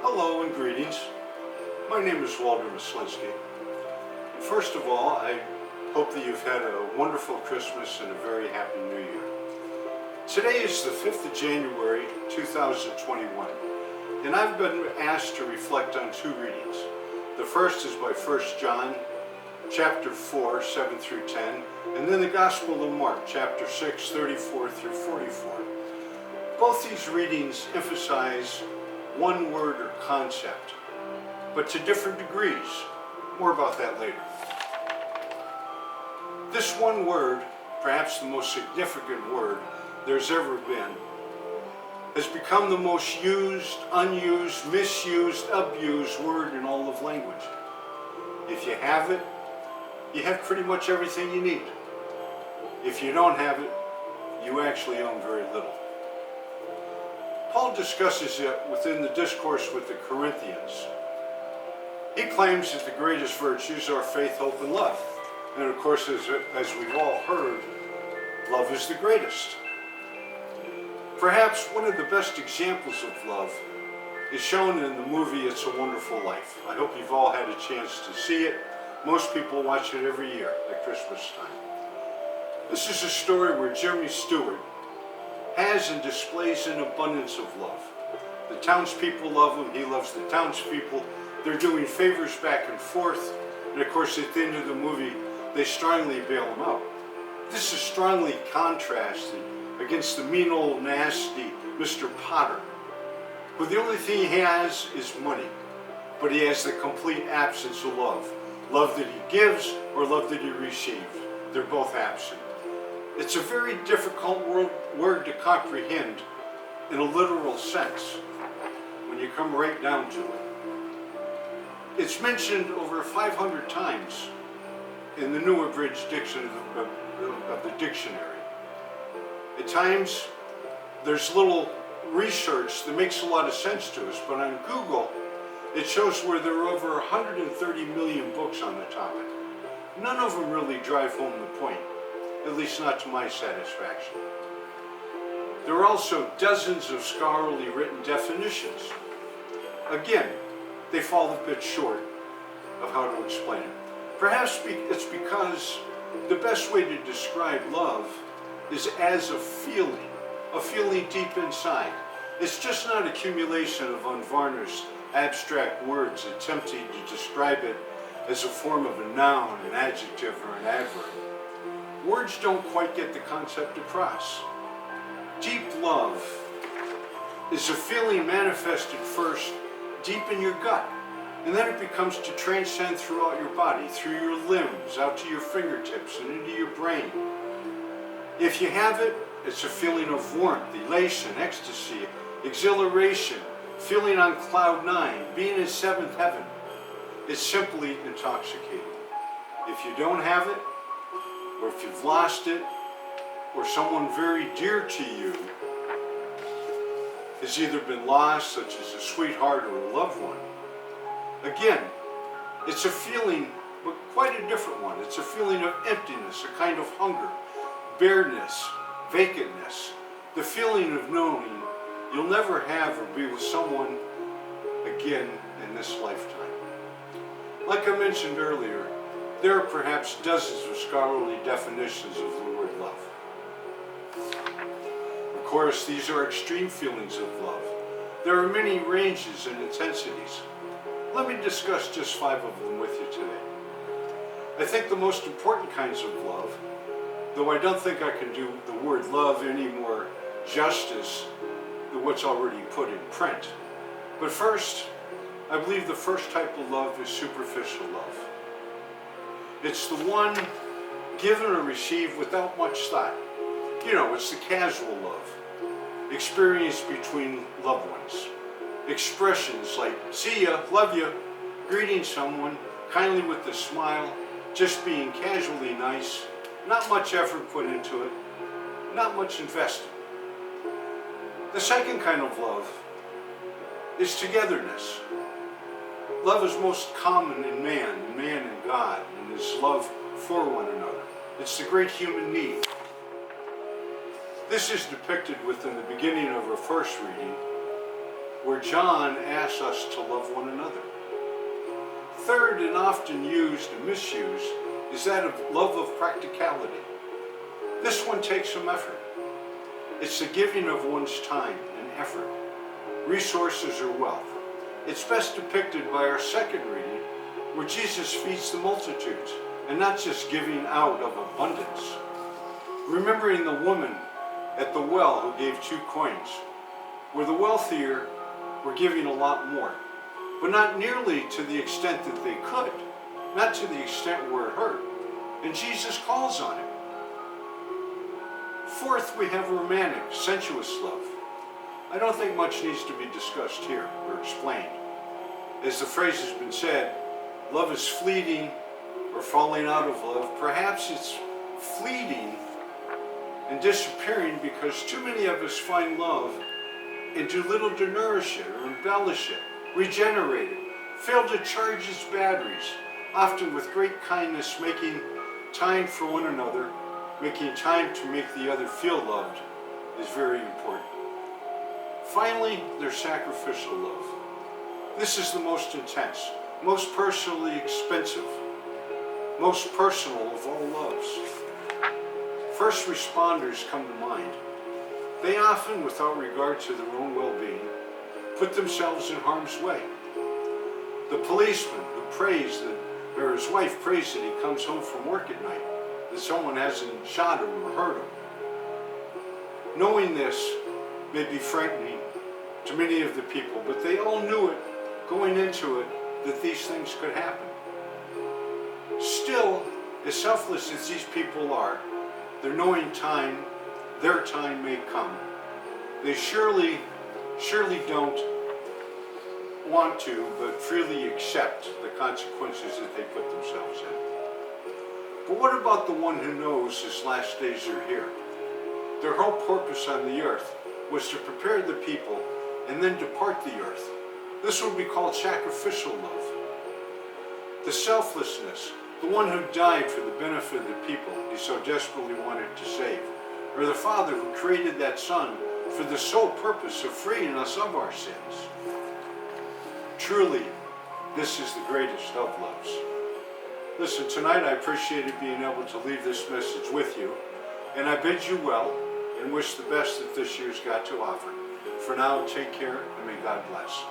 Hello and greetings. My name is Walter Mislinski. First of all, I hope that you've had a wonderful Christmas and a very happy New Year. Today is the 5th of January 2021, and I've been asked to reflect on two readings. The first is by 1 John chapter 4, 7 through 10, and then the Gospel of Mark chapter 6, 34 through 44. Both these readings emphasize one word or concept, but to different degrees. More about that later. This one word, perhaps the most significant word there's ever been, has become the most used, unused, misused, abused word in all of language. If you have it, you have pretty much everything you need. If you don't have it, you actually own very little. Paul discusses it within the discourse with the Corinthians. He claims that the greatest virtues are faith, hope, and love. And of course, as we've all heard, love is the greatest. Perhaps one of the best examples of love is shown in the movie It's a Wonderful Life. I hope you've all had a chance to see it. Most people watch it every year at Christmas time. This is a story where Jimmy Stewart has and displays an abundance of love. The townspeople love him, he loves the townspeople. They're doing favors back and forth, and of course at the end of the movie, they strongly bail him out. This is strongly contrasted against the mean old nasty Mr. Potter, who the only thing he has is money, but he has the complete absence of love. Love that he gives or love that he receives. They're both absent. It's a very difficult word to comprehend in a literal sense when you come right down to it. It's mentioned over 500 times in the New Abridged Dictionary of the dictionary. At times, there's little research that makes a lot of sense to us, but on Google, it shows where there are over 130 million books on the topic. None of them really drive home the point, at least not to my satisfaction. There are also dozens of scholarly written definitions. Again, they fall a bit short of how to explain it. Perhaps it's because the best way to describe love is as a feeling deep inside. It's just not accumulation of unvarnished, abstract words attempting to describe it as a form of a noun, an adjective, or an adverb. Words don't quite get the concept across. Deep love is a feeling manifested first deep in your gut, and then it becomes to transcend throughout your body, through your limbs, out to your fingertips, and into your brain. If you have it, it's a feeling of warmth, elation, ecstasy, exhilaration, feeling on cloud nine, being in seventh heaven. It's simply intoxicating. If you don't have it, or if you've lost it, or someone very dear to you has either been lost, such as a sweetheart or a loved one, again, it's a feeling, but quite a different one. It's a feeling of emptiness, a kind of hunger, bareness, vacantness, the feeling of knowing you'll never have or be with someone again in this lifetime. Like I mentioned earlier, there are perhaps dozens of scholarly definitions of the word love. Of course, these are extreme feelings of love. There are many ranges and intensities. Let me discuss just 5 of them with you today. I think the most important kinds of love, though I don't think I can do the word love any more justice than what's already put in print. But first, I believe the first type of love is superficial love. It's the one given or received without much thought. You know, it's the casual love, experienced between loved ones. Expressions like, see ya, love ya, greeting someone kindly with a smile, just being casually nice, not much effort put into it, not much invested. The second kind of love is togetherness. Love is most common in man and God, and is love for one another. It's the great human need. This is depicted within the beginning of our first reading, where John asks us to love one another. Third, and often used and misused, is that of love of practicality. This one takes some effort. It's the giving of one's time and effort, resources or wealth. It's best depicted by our second reading, where Jesus feeds the multitudes, and not just giving out of abundance. Remembering the woman at the well who gave 2 coins, where the wealthier were giving a lot more, but not nearly to the extent that they could, not to the extent where it hurt, and Jesus calls on it. Fourth, we have romantic, sensuous love. I don't think much needs to be discussed here or explained. As the phrase has been said, love is fleeting or falling out of love. Perhaps it's fleeting and disappearing because too many of us find love and do little to nourish it or embellish it, regenerate it, fail to charge its batteries, often with great kindness, making time for one another, making time to make the other feel loved is very important. Finally, there's sacrificial love. This is the most intense, most personally expensive, most personal of all loves. First responders come to mind. They often, without regard to their own well-being, put themselves in harm's way. The policeman who prays that, or his wife prays that he comes home from work at night, that someone hasn't shot him or hurt him. Knowing this may be frightening to many of the people, but they all knew it going into it that these things could happen. Still, as selfless as these people are, they're knowing their time may come. They surely don't want to, but freely accept the consequences that they put themselves in. But what about the one who knows his last days are here? Their whole purpose on the earth was to prepare the people and then depart the earth. This would be called sacrificial love. The selflessness, the one who died for the benefit of the people he so desperately wanted to save, or the Father who created that Son for the sole purpose of freeing us of our sins. Truly, this is the greatest of loves. Listen, tonight I appreciated being able to leave this message with you, and I bid you well and wish the best that this year's got to offer. For now, take care and may God bless.